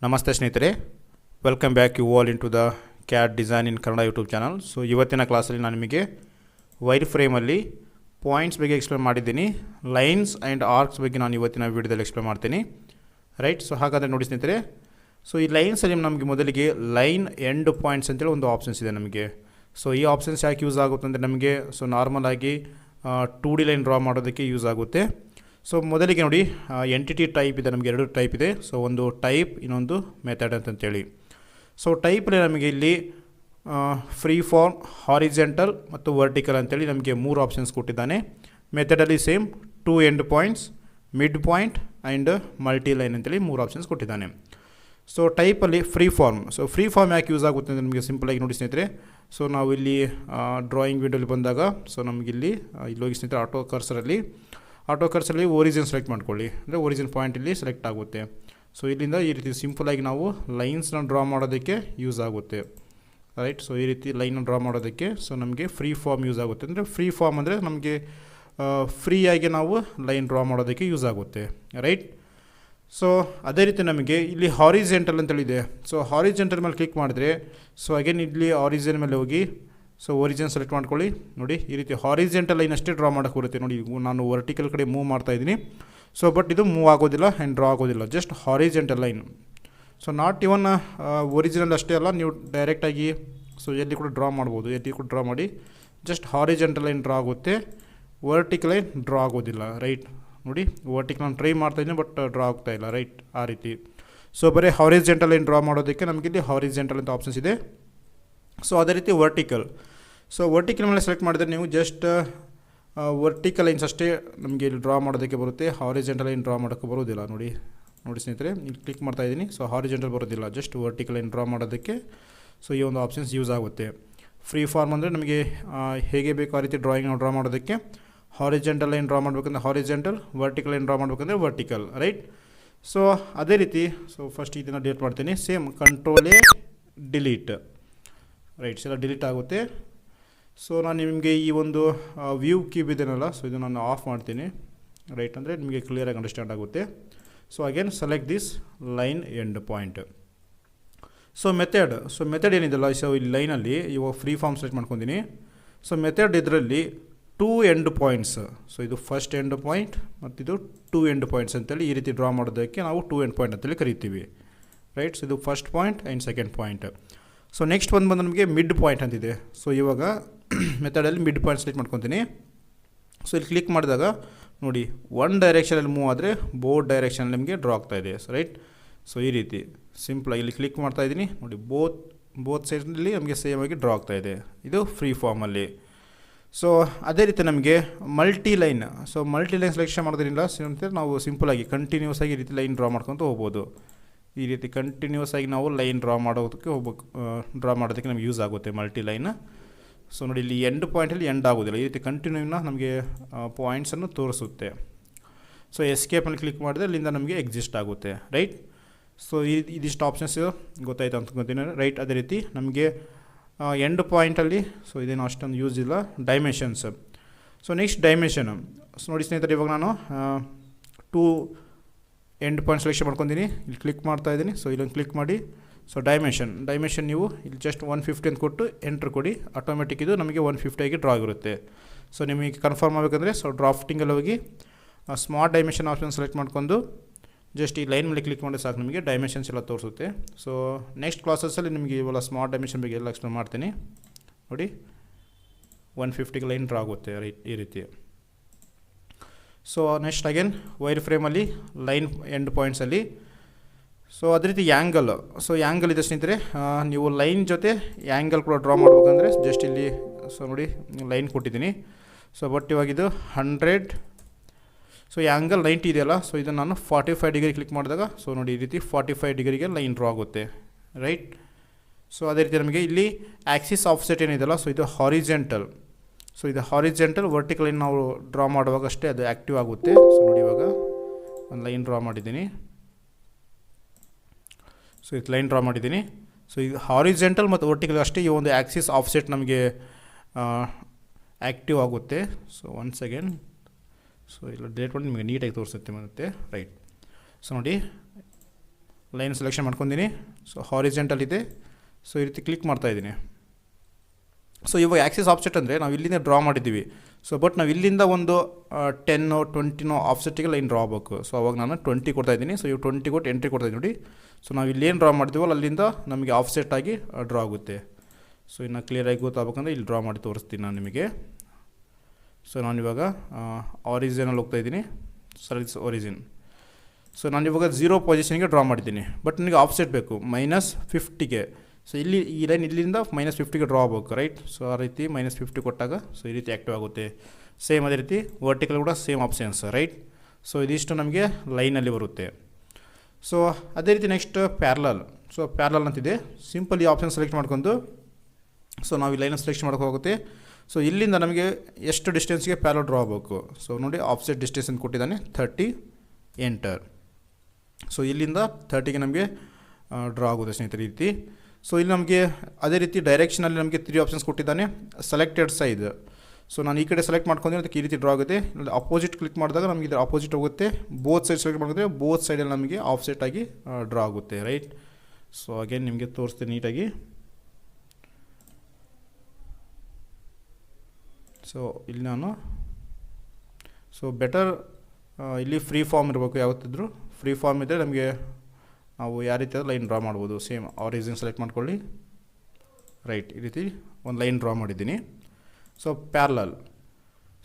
ನಮಸ್ತೆ ಸ್ನೇಹಿತರೆ, welcome back you all into the CAD design in Kannada YouTube channel. So ಇವತ್ತಿನ ಕ್ಲಾಸಲ್ಲಿ ನಾನು ನಿಮಗೆ ವೈರ್ ಫ್ರೇಮಲ್ಲಿ ಪಾಯಿಂಟ್ಸ್ ಬಗ್ಗೆ ಎಕ್ಸ್ಪ್ಲೇನ್ ಮಾಡಿದ್ದೀನಿ. ಲೈನ್ಸ್ ಆ್ಯಂಡ್ ಆರ್ಕ್ಸ್ ಬಗ್ಗೆ ನಾನು ಇವತ್ತಿನ ವೀಡಿಯೋದಲ್ಲಿ ಎಕ್ಸ್ಪ್ಲೇನ್ ಮಾಡ್ತೀನಿ. ರೈಟ್, ಸೊ ಹಾಗಾದರೆ ನೋಡಿ ಸ್ನೇಹಿತರೆ, ಸೊ ಈ ಲೈನ್ಸಲ್ಲಿ ನಮಗೆ ಮೊದಲಿಗೆ ಲೈನ್ ಎಂಡ್ ಪಾಯಿಂಟ್ಸ್ ಅಂತೇಳಿ ಒಂದು ಆಪ್ಷನ್ಸ್ ಇದೆ ನಮಗೆ. ಸೊ ಈ ಆಪ್ಷನ್ಸ್ ಯಾಕೆ ಯೂಸ್ ಆಗುತ್ತೆ ಅಂದರೆ ನಮಗೆ ನಾರ್ಮಲ್ ಆಗಿ 2D ಲೈನ್ ಡ್ರಾ ಮಾಡೋದಕ್ಕೆ ಯೂಸ್ ಆಗುತ್ತೆ. ಸೊ ಮೊದಲಿಗೆ ನೋಡಿ, ಎಂಟಿಟಿ ಟೈಪ್ ಇದೆ, ನಮಗೆ ಎರಡು ಟೈಪ್ ಇದೆ. ಸೊ ಒಂದು ಟೈಪ್, ಇನ್ನೊಂದು ಮೆಥಡ್ ಅಂತಂತೇಳಿ. ಸೊ ಟೈಪಲ್ಲಿ ನಮಗೆ ಇಲ್ಲಿ ಫ್ರೀ ಫಾರ್ಮ್, ಹಾರಿಜೆಂಟಲ್ ಮತ್ತು ವರ್ಟಿಕಲ್ ಅಂತೇಳಿ ನಮಗೆ 3 ಆಪ್ಷನ್ಸ್ ಕೊಟ್ಟಿದ್ದಾನೆ. ಮೆಥಡಲ್ಲಿ same 2 end points, mid point and multi line ಅಂತೇಳಿ 3 ಆಪ್ಷನ್ಸ್ ಕೊಟ್ಟಿದ್ದಾನೆ. ಸೊ ಟೈಪಲ್ಲಿ free form. So free form ಯಾಕೆ ಯೂಸ್ ಆಗುತ್ತೆ ಅಂದರೆ ನಮಗೆ ಸಿಂಪಲಾಗಿ ನೋಡಿ ಸ್ನೇಹಿತರೆ, ಸೊ ನಾವು ಇಲ್ಲಿ ಡ್ರಾಯಿಂಗ್ ವಿಂಡೋಲಿ ಬಂದಾಗ ಸೊ ನಮಗಿಲ್ಲಿ ಇಲ್ಲಿ ಹೋಗಿ ಸ್ನೇಹಿತರೆ ಆಟೋ ಕರ್ಸಲ್ಲಿ ಒರಿಜಿನ್ ಸೆಲೆಕ್ಟ್ ಮಾಡ್ಕೊಳ್ಳಿ, ಅಂದರೆ ಒರಿಜಿನ್ ಪಾಯಿಂಟ್ ಇಲ್ಲಿ ಸೆಲೆಕ್ಟ್ ಆಗುತ್ತೆ. ಸೊ ಇಲ್ಲಿಂದ ಈ ರೀತಿ ಸಿಂಪಲಾಗಿ ನಾವು ಲೈನ್ಸ್ನ ಡ್ರಾ ಮಾಡೋದಕ್ಕೆ ಯೂಸ್ ಆಗುತ್ತೆ. ರೈಟ್, ಸೊ ಈ ರೀತಿ ಲೈನ್ನ ಡ್ರಾ ಮಾಡೋದಕ್ಕೆ ಸೊ ನಮಗೆ ಫ್ರೀ ಫಾರ್ಮ್ ಯೂಸ್ ಆಗುತ್ತೆ. ಅಂದರೆ ಫ್ರೀ ಫಾರ್ಮ್ ಅಂದರೆ ನಮಗೆ ಫ್ರೀಯಾಗಿ ನಾವು ಲೈನ್ ಡ್ರಾ ಮಾಡೋದಕ್ಕೆ ಯೂಸ್ ಆಗುತ್ತೆ. ರೈಟ್, ಸೊ ಅದೇ ರೀತಿ ನಮಗೆ ಇಲ್ಲಿ ಹಾರಿಜೆಂಟಲ್ ಅಂತೇಳಿದೆ. ಸೊ ಹಾರಿಜೆಂಟಲ್ ಮೇಲೆ ಕ್ಲಿಕ್ ಮಾಡಿದ್ರೆ ಸೊ ಅಗೇನ್ ಇಲ್ಲಿ ಆರಿಜಿನ್ ಮೇಲೆ ಹೋಗಿ ಸೊ ಒರಿಜಿನ್ ಸೆಲೆಕ್ಟ್ ಮಾಡ್ಕೊಳ್ಳಿ. ನೋಡಿ, ಈ ರೀತಿ ಹಾರಿಜೆಂಟಲ್ ಲೈನ್ ಅಷ್ಟೇ ಡ್ರಾ ಮಾಡೋಕ್ಕೆ ಬರುತ್ತೆ. ನೋಡಿ, ನಾನು ವರ್ಟಿಕಲ್ ಕಡೆ ಮೂವ್ ಮಾಡ್ತಾಯಿದ್ದೀನಿ. ಸೊ ಬಟ್ ಇದು ಮೂವ್ ಆಗೋದಿಲ್ಲ ಆ್ಯಂಡ್ ಡ್ರಾ ಆಗೋದಿಲ್ಲ, just horizontal line. So not even original ಅಷ್ಟೇ ಅಲ್ಲ, ನೀವು ಡೈರೆಕ್ಟಾಗಿ ಸೊ ಎಲ್ಲಿ ಕೂಡ ಡ್ರಾ ಮಾಡ್ಬೋದು, ಎಲ್ಲಿ ಕೂಡ ಡ್ರಾ ಮಾಡಿ ಜಸ್ಟ್ ಹಾರಿಜೆಂಟಲ್ ಲೈನ್ ಡ್ರಾ ಆಗುತ್ತೆ, ವರ್ಟಿಕಲ್ ಲೈನ್ ಡ್ರಾ ಆಗೋದಿಲ್ಲ. ರೈಟ್, ನೋಡಿ ವರ್ಟಿಕಲ್ ನಾನು ಟ್ರೈ ಮಾಡ್ತಾಯಿದ್ದೀನಿ ಬಟ್ ಡ್ರಾ ಆಗ್ತಾಯಿಲ್ಲ. ರೈಟ್, ಆ ರೀತಿ. ಸೊ ಬರೀ ಹಾರಿಜೆಂಟಲ್ ಲೈನ್ ಡ್ರಾ ಮಾಡೋದಕ್ಕೆ ನಮಗಿಲ್ಲಿ ಹಾರಿಜೆಂಟಲ್ ಅಂತ ಆಪ್ಷನ್ಸ್ ಇದೆ. ಸೊ ಅದೇ ರೀತಿ ವರ್ಟಿಕಲ್. ಸೊ ವರ್ಟಿಕಲ್ ಮೇಲೆ ಸೆಲೆಕ್ಟ್ ಮಾಡಿದರೆ ನೀವು ಜಸ್ಟ್ ವರ್ಟಿಕಲ್ ಲೈನ್ಸ್ ಅಷ್ಟೇ ನಮಗೆ ಇಲ್ಲಿ ಡ್ರಾ ಮಾಡೋದಕ್ಕೆ ಬರುತ್ತೆ, ಹಾರಿಜೆಂಟಲ್ ಲೈನ್ ಡ್ರಾ ಮಾಡೋಕ್ಕೆ ಬರೋದಿಲ್ಲ. ನೋಡಿ ಸ್ನೇಹಿತರೆ, ಇಲ್ಲಿ ಕ್ಲಿಕ್ ಮಾಡ್ತಾಯಿದ್ದೀನಿ. ಸೊ ಹಾರಿಜೆಂಟಲ್ ಬರೋದಿಲ್ಲ, ಜಸ್ಟ್ ವರ್ಟಿಕಲ್ ಲೈನ್ ಡ್ರಾ ಮಾಡೋದಕ್ಕೆ ಸೊ ಈ ಒಂದು ಆಪ್ಷನ್ಸ್ ಯೂಸ್ ಆಗುತ್ತೆ. ಫ್ರೀ ಫಾರ್ಮ್ ಅಂದರೆ ನಮಗೆ ಹೇಗೆ ಬೇಕು ಆ ರೀತಿ ಡ್ರಾಯಿಂಗ್ ಡ್ರಾ ಮಾಡೋದಕ್ಕೆ. ಹಾರಿಜೆಂಟಲ್ ಲೈನ್ ಡ್ರಾ ಮಾಡಬೇಕಂದ್ರೆ ಹಾರಿಜೆಂಟಲ್, ವರ್ಟಿಕಲ್ ಲೈನ್ ಡ್ರಾ ಮಾಡಬೇಕಂದ್ರೆ ವರ್ಟಿಕಲ್. ರೈಟ್, ಸೊ ಅದೇ ರೀತಿ ಸೊ ಫಸ್ಟ್ ಇದನ್ನು ಡಿಲೀಟ್ ಮಾಡ್ತೀನಿ. Same control A delete. Right, ಎಲ್ಲ ಡಿಲೀಟ್ ಆಗುತ್ತೆ. ಸೊ ನಾನು ನಿಮಗೆ ಈ ಒಂದು ವ್ಯೂ ಕ್ಯೂಬ್ ಇದೆನಲ್ಲ, ಸೊ ಇದು ನಾನು ಆಫ್ ಮಾಡ್ತೀನಿ. ರೈಟ್, ಅಂದರೆ ನಿಮಗೆ ಕ್ಲಿಯರಾಗಿ ಅಂಡರ್ಸ್ಟ್ಯಾಂಡ್ ಆಗುತ್ತೆ. So again select this line end point. So method ಏನಿದೆಲ್ಲ, ಸೊ ಈ ಲೈನಲ್ಲಿ ಇವಾಗ ಫ್ರೀ ಫಾರ್ಮ್ ಸೆಲೆಕ್ಟ್ ಮಾಡ್ಕೊತೀನಿ. ಸೊ ಮೆಥಡ್ ಇದರಲ್ಲಿ 2 ಎಂಡ್ ಪಾಯಿಂಟ್ಸ್. ಸೊ ಇದು ಫಸ್ಟ್ ಎಂಡ್ ಪಾಯಿಂಟ್ ಮತ್ತು ಇದು 2 ಎಂಡ್ ಪಾಯಿಂಟ್ಸ್ ಅಂತೇಳಿ ಈ ರೀತಿ ಡ್ರಾ ಮಾಡೋದಕ್ಕೆ ನಾವು 2 ಎಂಡ್ ಪಾಯಿಂಟ್ ಅಂತೇಳಿ ಕರಿತೀವಿ. ರೈಟ್, ಸೊ ಇದು first point and second point. So next ಬಂದು ನಮಗೆ ಮಿಡ್ ಪಾಯಿಂಟ್ ಅಂತಿದೆ. ಸೊ ಇವಾಗ ಮೆಥಡಲ್ಲಿ ಮಿಡ್ ಪಾಯಿಂಟ್ ಸೆಲೆಕ್ಟ್ ಮಾಡ್ಕೊತೀನಿ. ಸೊ ಇಲ್ಲಿ ಕ್ಲಿಕ್ ಮಾಡಿದಾಗ ನೋಡಿ, ಒನ್ ಡೈರೆಕ್ಷನಲ್ಲಿ ಮೂವ್ ಆದರೆ ಬೋತ್ ಡೈರೆಕ್ಷನಲ್ಲಿ ನಿಮಗೆ ಡ್ರಾ ಆಗ್ತಾಯಿದೆ. ಸೊ ರೈಟ್, ಸೊ ಈ ರೀತಿ ಸಿಂಪಲಾಗಿ ಇಲ್ಲಿ ಕ್ಲಿಕ್ ಮಾಡ್ತಾಯಿದ್ದೀನಿ. ನೋಡಿ, ಬೋತ್ ಸೈಡ್ನಲ್ಲಿ ನಮಗೆ ಸೇಮ್ ಆಗಿ ಡ್ರಾ ಆಗ್ತಾಯಿದೆ. ಇದು ಫ್ರೀ ಫಾರ್ಮಲ್ಲಿ. ಸೊ ಅದೇ ರೀತಿ ನಮಗೆ multi line. So multi line selection ಮಾಡೋದ್ರಿಂದ ನಾವು ಸಿಂಪಲಾಗಿ ಕಂಟಿನ್ಯೂಸ್ ಆಗಿ ಈ ರೀತಿ ಲೈನ್ ಡ್ರಾ ಮಾಡ್ಕೊತ ಹೋಗ್ಬೋದು. ಈ ರೀತಿ ಕಂಟಿನ್ಯೂಸ್ ಆಗಿ ನಾವು ಲೈನ್ ಡ್ರಾ ಮಾಡೋದಕ್ಕೆ ನಮಗೆ ಯೂಸ್ ಆಗುತ್ತೆ ಮಲ್ಟಿ ಲೈನ್. ಸೊ ನೋಡಿ, ಇಲ್ಲಿ ಎಂಡ್ ಪಾಯಿಂಟಲ್ಲಿ ಎಂಡ್ ಆಗೋದಿಲ್ಲ, ಈ ರೀತಿ ಕಂಟಿನ್ಯೂನ ನಮಗೆ ಪಾಯಿಂಟ್ಸನ್ನು ತೋರಿಸುತ್ತೆ. ಸೊ ಎಸ್ಕೇಪಲ್ಲಿ ಕ್ಲಿಕ್ ಮಾಡಿದ್ರೆ ಅಲ್ಲಿಂದ ನಮಗೆ ಎಕ್ಸಿಸ್ಟ್ ಆಗುತ್ತೆ. ರೈಟ್, ಸೊ ಇದಿಷ್ಟು ಆಪ್ಷನ್ಸ್ ಗೊತ್ತಾಯ್ತು ಅಂದ್ಕೊತೀನಿ. ರೈಟ್, ಅದೇ ರೀತಿ ನಮಗೆ ಎಂಡ್ ಪಾಯಿಂಟಲ್ಲಿ ಸೊ ಇದೇನು ಅಷ್ಟೊಂದು ಯೂಸ್ ಇಲ್ಲ. Dimensions. So next dimension. So ನೋಡಿ ಸ್ನೇಹಿತರೆ, ಇವಾಗ ನಾನು 2 ಎಂಡ್ ಪಾಯಿಂಟ್ ಸೆಲೆಕ್ಷನ್ ಮಾಡ್ಕೊತೀನಿ. ಇಲ್ಲಿ ಕ್ಲಿಕ್ ಮಾಡ್ತಾಯಿದ್ದೀನಿ. ಸೊ ಇಲ್ಲೊಂದು ಕ್ಲಿಕ್ ಮಾಡಿ. ಸೊ ಡೈಮೆನ್ಷನ್ ನೀವು ಇಲ್ಲಿ ಜಸ್ಟ್ 150 ಅಂತ ಕೊಟ್ಟು ಎಂಟ್ರ್ ಕೊಡಿ. ಆಟೋಮೆಟಿಕ್ ಇದು ನಮಗೆ 150 ಆಗಿ ಡ್ರಾ ಆಗಿರುತ್ತೆ. ಸೊ ನಿಮಗೆ ಕನ್ಫರ್ಮ್ ಆಗಬೇಕಂದ್ರೆ ಸೊ ಡ್ರಾಫ್ಟಿಂಗಲ್ಲಿ ಹೋಗಿ ಸ್ಮಾರ್ಟ್ ಡೈಮೆನ್ಷನ್ ಆಪ್ಷನ್ ಸೆಲೆಕ್ಟ್ ಮಾಡ್ಕೊಂಡು ಜಸ್ಟ್ ಈ ಲೈನ್ ಮೇಲೆ ಕ್ಲಿಕ್ ಮಾಡಿ ಸಾಕು, ನಿಮಗೆ ಡೈಮೆನ್ಷನ್ಸ್ ಎಲ್ಲ ತೋರಿಸುತ್ತೆ. ಸೊ ನೆಕ್ಸ್ಟ್ ಕ್ಲಾಸಸ್ಸಲ್ಲಿ ನಿಮಗೆ ಇವೆಲ್ಲ ಸ್ಮಾರ್ಟ್ ಡೈಮೆನ್ಷನ್ ಬಗ್ಗೆ ಎಲ್ಲ ಎಕ್ಸ್ಪ್ಲೇನ್ ಮಾಡ್ತೀನಿ. ನೋಡಿ, 150ಗೆ ಲೈನ್ ಡ್ರಾ ಆಗುತ್ತೆ. ರೈಟ್, ಈ ರೀತಿ. ಸೊ ನೆಕ್ಸ್ಟ್ ಅಗೇನ್ ವೈರ್ ಫ್ರೇಮಲ್ಲಿ ಲೈನ್ ಎಂಡ್ ಪಾಯಿಂಟ್ಸಲ್ಲಿ ಸೊ ಅದೇ ರೀತಿ ಆ್ಯಂಗಲ್. ಸೊ ಆ್ಯಂಗಲ್ ಇದೆ ಸ್ನೇಹಿತರೆ, ನೀವು ಲೈನ್ ಜೊತೆ ಆ್ಯಂಗಲ್ ಕೂಡ ಡ್ರಾ ಮಾಡ್ಬೇಕಂದ್ರೆ ಜಸ್ಟ್ ಇಲ್ಲಿ ಸೊ ನೋಡಿ ಲೈನ್ ಕೊಟ್ಟಿದ್ದೀನಿ. ಸೊ ಬಟ್ ಇವಾಗಿದು 100. ಸೊ ಆ್ಯಂಗಲ್ 90 ಇದೆಯಲ್ಲ, ಸೊ ಇದನ್ನು ನಾನು 45 ಡಿಗ್ರಿ ಕ್ಲಿಕ್ ಮಾಡಿದಾಗ ಸೊ ನೋಡಿ ಈ ರೀತಿ 45 ಡಿಗ್ರಿಗೆ ಲೈನ್ ಡ್ರಾ ಆಗುತ್ತೆ. ರೈಟ್, ಸೊ ಅದೇ ರೀತಿ ನಮಗೆ ಇಲ್ಲಿ ಆ್ಯಕ್ಸಿಸ್ ಆಫ್ಸೆಟ್ ಏನಿದೆಯಲ್ಲ, ಸೊ ಇದು ಹಾರಿಜೆಂಟಲ್. ಸೊ ಇದು ಹಾರಿಜೆಂಟಲ್, ವರ್ಟಿಕಲ್ ಲೈನ್ ನಾವು ಡ್ರಾ ಮಾಡುವಾಗ ಅಷ್ಟೇ ಅದು ಆ್ಯಕ್ಟಿವ್ ಆಗುತ್ತೆ. ಸೊ ನೋಡಿ, ಇವಾಗ ಒಂದು ಲೈನ್ ಡ್ರಾ ಮಾಡಿದ್ದೀನಿ. ಸೊ ಇದು ಲೈನ್ ಡ್ರಾ ಮಾಡಿದ್ದೀನಿ. ಸೊ ಇದು ಹಾರಿಜೆಂಟಲ್ ಮತ್ತು ವರ್ಟಿಕಲ್ ಅಷ್ಟೇ ಈ ಒಂದು ಆ್ಯಕ್ಸಿಸ್ ಆಫ್ಸೆಟ್ ನಮಗೆ ಆ್ಯಕ್ಟಿವ್ ಆಗುತ್ತೆ. ಸೊ ಒನ್ಸ್ ಅಗೇನ್ ಸೊ ಇಲ್ಲ ಡಿಲೀಟ್ ಮಾಡಿ ನಿಮಗೆ ನೀಟಾಗಿ ತೋರಿಸುತ್ತೆ ಮತ್ತೆ. ರೈಟ್, ಸೊ ನೋಡಿ ಲೈನ್ ಸೆಲೆಕ್ಷನ್ ಮಾಡ್ಕೊಂಡಿನಿ. ಸೊ ಹಾರಿಜೆಂಟಲ್ ಇದೆ. ಸೊ ಈ ರೀತಿ ಕ್ಲಿಕ್ ಮಾಡ್ತಾಯಿದ್ದೀನಿ. ಸೊ ಇವಾಗ ಆ್ಯಕ್ಸಿಸ್ ಆಫ್ಸೆಟ್ ಅಂದರೆ ನಾವು ಇಲ್ಲಿಂದ ಡ್ರಾ ಮಾಡಿದ್ದೀವಿ. ಸೊ ಬಟ್ ನಾವು ಇಲ್ಲಿಂದ ಒಂದು 10 20 ಆಫ್ಸೆಟ್ಟಿಗೆ ಲೈನ್ ಡ್ರಾ ಆಗಬೇಕು. ಸೊ ಅವಾಗ ನಾನು 20 ಕೊಡ್ತಾಯಿದ್ದೀನಿ. ಸೊ ಇವು 20 ಕೊಟ್ಟು ಎಂಟ್ರಿ ಕೊಡ್ತಾಯಿದ್ದೀನಿ ನೋಡಿ. ಸೊ ನಾವು ಇಲ್ಲೇನು ಡ್ರಾ ಮಾಡಿದ್ದೀವಲ್ಲ ಅಲ್ಲಿಂದ ನಮಗೆ ಆಫ್ಸೆಟ್ ಆಗಿ ಡ್ರಾ ಆಗುತ್ತೆ. ಸೊ ಇನ್ನು ಕ್ಲಿಯರಾಗಿ ಗೊತ್ತಾಗಬೇಕಂದ್ರೆ ಇಲ್ಲಿ ಡ್ರಾ ಮಾಡಿ ತೋರಿಸ್ತೀನಿ ನಾನು ನಿಮಗೆ. ಸೊ ನಾನಿವಾಗ ಆರಿಜಿನಲ್ಲಿ ಹೋಗ್ತಾಯಿದ್ದೀನಿ. Select origin. ಸೊ ನಾನಿವಾಗ 0 ಪೊಸಿಷನ್ಗೆ ಡ್ರಾ ಮಾಡಿದ್ದೀನಿ. ಬಟ್ ನನಗೆ ಆಫ್ಸೆಟ್ ಬೇಕು -50ಗೆ. ಸೊ ಇಲ್ಲಿ ಈ ಲೈನ್ ಇಲ್ಲಿಂದ -50ಗೆ ಡ್ರಾ ಆಗಬೇಕು, ರೈಟ್. ಸೊ ಆ ರೀತಿ -50 ಕೊಟ್ಟಾಗ ಸೊ ಈ ರೀತಿ ಆ್ಯಕ್ಟಿವ್ ಆಗುತ್ತೆ. ಸೇಮ್ ಅದೇ ರೀತಿ ವರ್ಟಿಕಲ್ ಕೂಡ ಸೇಮ್ ಆಪ್ಷನ್ಸ್, ರೈಟ್. ಸೊ ಇದಿಷ್ಟು ನಮಗೆ ಲೈನಲ್ಲಿ ಬರುತ್ತೆ. ಸೊ ಅದೇ ರೀತಿ ನೆಕ್ಸ್ಟ್ ಪ್ಯಾರಲಲ್. ಸೊ ಪ್ಯಾರಲಲ್ ಅಂತಿದೆ. ಸಿಂಪಲ್ ಈ ಆಪ್ಷನ್ ಸೆಲೆಕ್ಟ್ ಮಾಡ್ಕೊಂಡು ಸೊ ನಾವು ಈ ಲೈನ ಸೆಲೆಕ್ಷನ್ ಮಾಡೋಕ್ಕಾಗುತ್ತೆ. ಸೊ ಇಲ್ಲಿಂದ ನಮಗೆ ಎಷ್ಟು ಡಿಸ್ಟೆನ್ಸ್ಗೆ ಪ್ಯಾರಲಲ್ ಡ್ರಾ ಆಗಬೇಕು. ಸೊ ನೋಡಿ ಆಫ್ಸೆಟ್ ಡಿಸ್ಟೆನ್ಸ್ ಅಂತ ಕೊಟ್ಟಿದ್ದಾನೆ 30, ಎಂಟರ್. ಸೊ ಇಲ್ಲಿಂದ 30ಗೆ ನಮಗೆ ಡ್ರಾ ಆಗುತ್ತೆ ಸ್ನೇಹಿತರೆ ಈ ರೀತಿ. ಸೊ ಇಲ್ಲಿ ನಮಗೆ ಅದೇ ರೀತಿ ಡೈರೆಕ್ಷನಲ್ಲಿ ನಮಗೆ 3 ಆಪ್ಷನ್ಸ್ ಕೊಟ್ಟಿದ್ದಾನೆ. Selected side. ಸೊ ನಾನು ಈ ಕಡೆ ಸೆಲೆಕ್ಟ್ ಮಾಡ್ಕೊಂಡ್ರೆ ಅದಕ್ಕೆ ಈ ರೀತಿ ಡ್ರಾ ಆಗುತ್ತೆ. ಅಪೋಸಿಟ್ ಕ್ಲಿಕ್ ಮಾಡಿದಾಗ ನಮಗೆ ಇದರ ಅಪೋಸಿಟ್ ಹೋಗುತ್ತೆ. ಬೋತ್ ಸೈಡ್ ಸೆಲೆಕ್ಟ್ ಮಾಡಿದ್ರೆ ಬೋತ್ ಸೈಡಲ್ಲಿ ನಮಗೆ ಆಫ್ಸೆಟ್ ಆಗಿ ಡ್ರಾ ಆಗುತ್ತೆ, ರೈಟ್. ಸೊ ಅಗೇನ್ ನಿಮಗೆ ತೋರಿಸ್ತೀನಿ ನೀಟಾಗಿ. ಸೊ ಇಲ್ಲಿ ನಾನು ಬೆಟರ್ ಇಲ್ಲಿ ಫ್ರೀ ಫಾರ್ಮ್ ಇರಬೇಕು. ಯಾವತ್ತಿದ್ರು ಫ್ರೀ ಫಾರ್ಮ್ ಇದ್ದರೆ ನಮಗೆ ನಾವು ಯಾವ ರೀತಿ ಲೈನ್ ಡ್ರಾ ಮಾಡ್ಬೋದು. ಸೇಮ್ ಆರಿಜಿನ್ ಸೆಲೆಕ್ಟ್ ಮಾಡ್ಕೊಳ್ಳಿ, ರೈಟ್. ಈ ರೀತಿ ಒಂದು ಲೈನ್ ಡ್ರಾ ಮಾಡಿದ್ದೀನಿ. So parallel.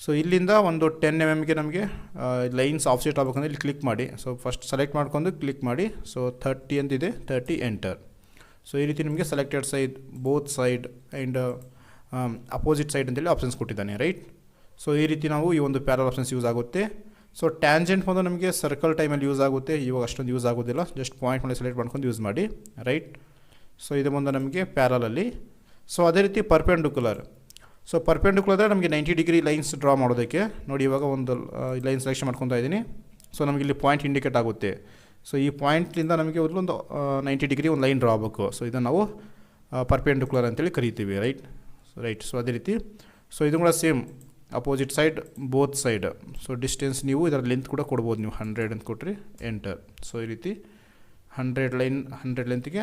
ಸೊ ಇಲ್ಲಿಂದ ಒಂದು 10 mm ನಮಗೆ ಲೈನ್ಸ್ ಆಫ್ಸೆಟ್ ಆಗಬೇಕಂದ್ರೆ ಇಲ್ಲಿ ಕ್ಲಿಕ್ ಮಾಡಿ. ಸೊ ಫಸ್ಟ್ ಸೆಲೆಕ್ಟ್ ಮಾಡ್ಕೊಂಡು ಕ್ಲಿಕ್ ಮಾಡಿ. ಸೊ 30 ಅಂತಿದೆ, 30 ಎಂಟರ್. ಸೊ ಈ ರೀತಿ ನಿಮಗೆ selected side, both side and opposite side ಅಂತೇಳಿ ಆಪ್ಷನ್ಸ್ ಕೊಟ್ಟಿದ್ದಾನೆ, ರೈಟ್. ಸೊ ಈ ರೀತಿ ನಾವು ಈ ಒಂದು ಪ್ಯಾರಲ್ ಆಪ್ಷನ್ಸ್ ಯೂಸ್ ಆಗುತ್ತೆ. ಸೊ ಟ್ಯಾಂಜೆಂಟ್ ಬಂದು ನಮಗೆ ಸರ್ಕಲ್ ಟೈಮಲ್ಲಿ ಯೂಸ್ ಆಗುತ್ತೆ. ಇವಾಗ ಅಷ್ಟೊಂದು ಯೂಸ್ ಆಗೋದಿಲ್ಲ. ಜಸ್ಟ್ ಪಾಯಿಂಟ್ ಮೇಲೆ ಸೆಲೆಕ್ಟ್ ಮಾಡ್ಕೊಂಡು ಯೂಸ್ ಮಾಡಿ, ರೈಟ್. ಸೊ ಇದು ಬಂದು ನಮಗೆ ಪ್ಯಾರಲಲ್ಲಿ. ಸೊ ಅದೇ ರೀತಿ ಪರ್ಪೆಂಡಿಕ್ಯುಲರ್. ಸೊ ಪರ್ಪೆಂಡಿಕ್ಯುಲರ್ ಅಂದರೆ ನಮಗೆ 90 ಡಿಗ್ರಿ ಲೈನ್ಸ್ ಡ್ರಾ ಮಾಡೋದಕ್ಕೆ ನೋಡಿ. ಇವಾಗ ಒಂದು ಲೈನ್ ಸೆಲೆಕ್ಷನ್ ಮಾಡ್ಕೊತಾ ಇದ್ದೀನಿ. ಸೊ ನಮಗೆ ಇಲ್ಲಿ ಪಾಯಿಂಟ್ ಇಂಡಿಕೇಟ್ ಆಗುತ್ತೆ. ಸೊ ಈ ಪಾಯಿಂಟ್ಲಿಂದ ನಮಗೆ ಒಂದು 90 ಡಿಗ್ರಿ ಒಂದು ಲೈನ್ ಡ್ರಾ ಆಗಬೇಕು. ಸೊ ಇದನ್ನು ನಾವು ಪರ್ಪೆಂಡಿಕ್ಯುಲರ್ ಅಂತೇಳಿ ಕರಿತೀವಿ, ರೈಟ್. ಸೊ ಅದೇ ರೀತಿ. ಸೊ ಇದು ಕೂಡ same opposite side, both side. So distance ನೀವು ಇದರ ಲೆಂತ್ ಕೂಡ ಕೊಡ್ಬೋದು. ನೀವು 100 ಅಂತ ಕೊಟ್ಟರೆ ಎಂಟರ್. ಸೊ ಈ ರೀತಿ 100 ಲೆಂತ್ಗೆ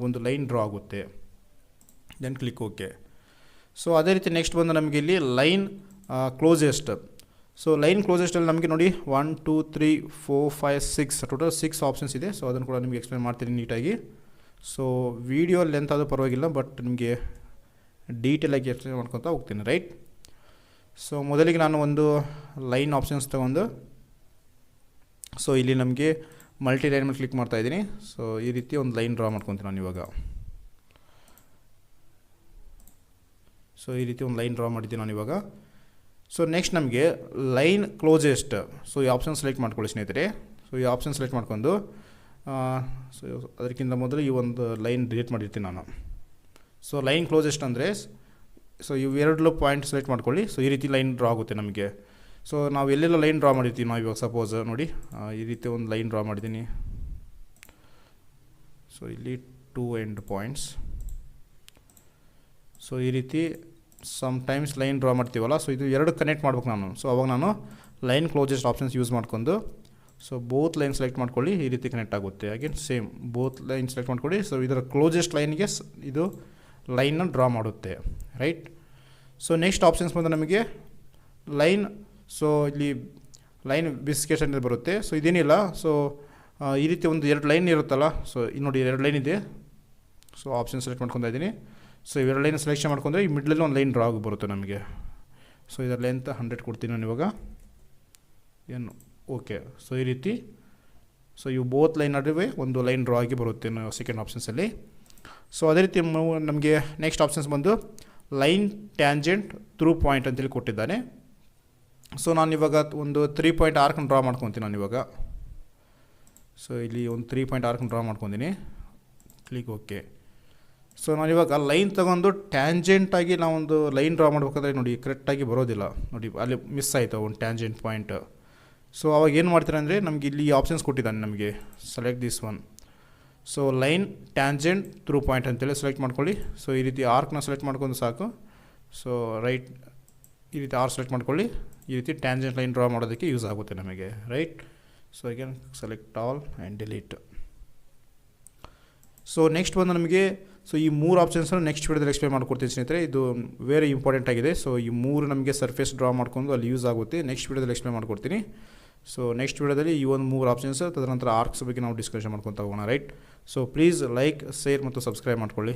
ಒಂದು ಲೈನ್ ಡ್ರಾ ಆಗುತ್ತೆ. Then click okay. ಸೊ ಅದೇ ರೀತಿ ನೆಕ್ಸ್ಟ್ ಬಂದು ನಮಗೆ ಇಲ್ಲಿ ಲೈನ್ ಕ್ಲೋಸೆಸ್ಟ್. ಸೊ ಲೈನ್ ಕ್ಲೋಸೆಸ್ಟಲ್ಲಿ ನಮಗೆ ನೋಡಿ 1 2 3 4 5 6 ಟೋಟಲ್ 6 ಆಪ್ಷನ್ಸ್ ಇದೆ. ಸೊ ಅದನ್ನು ಕೂಡ ನಿಮಗೆ ಎಕ್ಸ್ಪ್ಲೇನ್ ಮಾಡ್ತೀನಿ ನೀಟಾಗಿ. ಸೊ ವಿಡಿಯೋ ಲೆಂತ್ ಆದರೂ ಪರವಾಗಿಲ್ಲ, ಬಟ್ ನಿಮಗೆ ಡೀಟೇಲಾಗಿ ಎಕ್ಸ್ಪ್ಲೇನ್ ಮಾಡ್ಕೊತಾ ಹೋಗ್ತೀನಿ, ರೈಟ್. ಸೊ ಮೊದಲಿಗೆ ನಾನು ಒಂದು ಲೈನ್ ಆಪ್ಷನ್ಸ್ ತೊಗೊಂಡು ಸೊ ಇಲ್ಲಿ ನಮಗೆ ಮಲ್ಟಿ ಲೈನ್ ಮೇಲೆ ಕ್ಲಿಕ್ ಮಾಡ್ತಾಯಿದ್ದೀನಿ. ಸೊ ಈ ರೀತಿ ಒಂದು ಲೈನ್ ಡ್ರಾ ಮಾಡ್ಕೊತೀನಿ ನಾನು ಇವಾಗ. ಸೊ ಈ ರೀತಿ ಒಂದು ಲೈನ್ ಡ್ರಾ ಮಾಡಿದ್ದೀನಿ ನಾನು ಇವಾಗ. ಸೊ ನೆಕ್ಸ್ಟ್ ನಮಗೆ ಲೈನ್ ಕ್ಲೋಸೆಸ್ಟ್. ಸೊ ಈ ಆಪ್ಷನ್ ಸೆಲೆಕ್ಟ್ ಮಾಡ್ಕೊಳ್ಳಿ ಸ್ನೇಹಿತರೆ. ಸೊ ಈ ಆಪ್ಷನ್ ಸೆಲೆಕ್ಟ್ ಮಾಡ್ಕೊಂಡು ಸೊ ಅದಕ್ಕಿಂತ ಮೊದಲು ಈ ಒಂದು ಲೈನ್ ಡಿಲೀಟ್ ಮಾಡಿರ್ತೀನಿ ನಾನು. ಸೊ ಲೈನ್ ಕ್ಲೋಸೆಸ್ಟ್ ಅಂದರೆ ಸೊ ಇವೆರಡು ಪಾಯಿಂಟ್ ಸೆಲೆಕ್ಟ್ ಮಾಡ್ಕೊಳ್ಳಿ. ಸೊ ಈ ರೀತಿ ಲೈನ್ ಡ್ರಾ ಆಗುತ್ತೆ ನಮಗೆ. ಸೊ ನಾವು ಎಲ್ಲೆಲ್ಲ ಲೈನ್ ಡ್ರಾ ಮಾಡಿರ್ತೀವಿ ನಾವು ಇವಾಗ ಸಪೋಸ್ ನೋಡಿ ಈ ರೀತಿ ಒಂದು ಲೈನ್ ಡ್ರಾ ಮಾಡಿದ್ದೀನಿ. ಸೊ ಇಲ್ಲಿ 2 ಎಂಡ್ ಪಾಯಿಂಟ್ಸ್. ಸೊ ಈ ರೀತಿ ಸಮ್ಟೈಮ್ಸ್ ಲೈನ್ ಡ್ರಾ ಮಾಡ್ತೀವಲ್ಲ. ಸೊ ಇದು ಎರಡು ಕನೆಕ್ಟ್ ಮಾಡ್ಬೇಕು ನಾನು. ಸೊ ಅವಾಗ ನಾನು ಲೈನ್ ಕ್ಲೋಸೆಸ್ಟ್ ಆಪ್ಷನ್ಸ್ ಯೂಸ್ ಮಾಡ್ಕೊಂಡು ಸೊ ಬೋತ್ ಲೈನ್ ಸೆಲೆಕ್ಟ್ ಮಾಡ್ಕೊಳ್ಳಿ. ಈ ರೀತಿ ಕನೆಕ್ಟ್ ಆಗುತ್ತೆ. Again same both line select ಮಾಡ್ಕೊಳ್ಳಿ. ಸೊ ಇದರ ಕ್ಲೋಸೆಸ್ಟ್ ಲೈನ್ಗೆ ಇದು ಲೈನ್ನ ಡ್ರಾ ಮಾಡುತ್ತೆ, ರೈಟ್. ಸೊ ನೆಕ್ಸ್ಟ್ ಆಪ್ಷನ್ಸ್ ಬಂದು ನಮಗೆ ಲೈನ್. ಸೊ ಇಲ್ಲಿ ಲೈನ್ ಬಿಸ್ಕೆಟ್ ಅಂತ ಬರುತ್ತೆ. ಸೊ ಇದೇನಿಲ್ಲ. ಸೊ ಈ ರೀತಿ ಒಂದು 2 ಲೈನ್ ಇರುತ್ತಲ್ಲ. ಸೊ ಇಲ್ಲಿ ನೋಡಿ 2 ಲೈನ್ ಇದೆ. ಸೊ ಆಪ್ಷನ್ ಸೆಲೆಕ್ಟ್ ಮಾಡ್ಕೊತಾ ಇದ್ದೀನಿ. ಸೊ ಇವೆರಡು ಲೈನ್ ಸೆಲೆಕ್ಷನ್ ಮಾಡ್ಕೊಂಡ್ರೆ ಈ ಮಿಡ್ಲಲ್ಲಿ ಒಂದು ಲೈನ್ ಡ್ರಾ ಆಗಿ ಬರುತ್ತೆ ನಮಗೆ. ಸೊ ಇದರ ಲೆಂತ್ 100 ಕೊಡ್ತೀನಿ ನಾನು ಇವಾಗ. ಏನು ಓಕೆ. ಸೊ ಈ ರೀತಿ ಸೊ ಇವು ಬೋತ್ ಲೈನ್ ನಡುವೆ ಒಂದು ಲೈನ್ ಡ್ರಾ ಆಗಿ ಬರುತ್ತೆ ಸೆಕೆಂಡ್ ಆಪ್ಷನ್ಸಲ್ಲಿ. ಸೊ ಅದೇ ರೀತಿ ನಮಗೆ ನೆಕ್ಸ್ಟ್ ಆಪ್ಷನ್ಸ್ ಬಂದು ಲೈನ್ ಟ್ಯಾಂಜೆಂಟ್ ಥ್ರೂ ಪಾಯಿಂಟ್ ಅಂತೇಳಿ ಕೊಟ್ಟಿದ್ದಾನೆ. ಸೊ ನಾನು ಇವಾಗ ಒಂದು 3 ಪಾಯಿಂಟ್ ಆರ್ಕನ್ನು ಡ್ರಾ ಮಾಡ್ಕೊತೀನಿ ನಾನು ಇವಾಗ. ಸೊ ಇಲ್ಲಿ ಒಂದು 3 ಪಾಯಿಂಟ್ ಆರ್ಕನ್ನು ಡ್ರಾ ಮಾಡ್ಕೊತೀನಿ. Click okay. ಸೊ ನಾನಿವಾಗ ಲೈನ್ ತೊಗೊಂಡು ಟ್ಯಾಂಜೆಂಟಾಗಿ ನಾವೊಂದು ಲೈನ್ ಡ್ರಾ ಮಾಡಬೇಕಾದ್ರೆ ನೋಡಿ ಕರೆಕ್ಟಾಗಿ ಬರೋದಿಲ್ಲ ನೋಡಿ, ಅಲ್ಲಿ ಮಿಸ್ ಆಯಿತು ಒಂದು ಟ್ಯಾಂಜೆಂಟ್ ಪಾಯಿಂಟ್. ಸೊ ಅವಾಗ ಏನು ಮಾಡ್ತೀರಾ ಅಂದರೆ ನಮಗೆ ಇಲ್ಲಿ ಆಪ್ಷನ್ಸ್ ಕೊಟ್ಟಿದ್ದಾನೆ ನಮಗೆ. Select this one. So line tangent through point ಅಂತೇಳಿ ಸೆಲೆಕ್ಟ್ ಮಾಡ್ಕೊಳ್ಳಿ. ಸೊ ಈ ರೀತಿ ಆರ್ಕ್ನ ಸೆಲೆಕ್ಟ್ ಮಾಡ್ಕೊಂಡು ಸಾಕು. ಸೊ ರೈಟ್ ಈ ರೀತಿ ಆರ್ಕ್ ಸೆಲೆಕ್ಟ್ ಮಾಡ್ಕೊಳ್ಳಿ. ಈ ರೀತಿ ಟ್ಯಾಂಜೆಂಟ್ ಲೈನ್ ಡ್ರಾ ಮಾಡೋದಕ್ಕೆ ಯೂಸ್ ಆಗುತ್ತೆ ನಮಗೆ, right. So I can select all and delete. So next ಬಂದು ನಮಗೆ ಸೊ ಈ ಮೂರು ಆಪ್ಷನ್ಸನ್ನು ನೆಕ್ಸ್ಟ್ ವಿಡಿಯೋದಲ್ಲಿ ಎಕ್ಸ್ಪ್ಲೇನ್ ಮಾಡ್ಕೊಡ್ತೀನಿ ಸ್ನೇಹಿತರೆ. ಇದು ವೆರಿ ಇಂಪಾರ್ಟೆಂಟ್ ಆಗಿದೆ. ಸೊ ಈ ಮೂರು ನಮಗೆ ಸರ್ಫೇಸ್ ಡ್ರಾ ಮಾಡ್ಕೊಂಡು ಅಲ್ಲಿ ಯೂಸ್ ಆಗುತ್ತೆ. ನೆಕ್ಸ್ಟ್ ವಿಡಿಯೋದಲ್ಲಿ ಎಕ್ಸ್ಪ್ಲೇನ್ ಮಾಡ್ಕೊಡ್ತೀನಿ. ಸೊ ನೆಕ್ಸ್ಟ್ ವಿಡಿಯೋದಲ್ಲಿ ಈ ಒಂದು ಮೂರು ಆಪ್ಷನ್ಸ್, ತದನಂತರ ಆರ್ಕ್ಸ್ ಬಗ್ಗೆ ನಾವು ಡಿಸ್ಕಷನ್ ಮಾಡ್ಕೊತಾ ಹೋಗೋಣ, right. So please like, share ಮತ್ತು ಸಬ್ಸ್ಕ್ರೈಬ್ ಮಾಡ್ಕೊಳ್ಳಿ.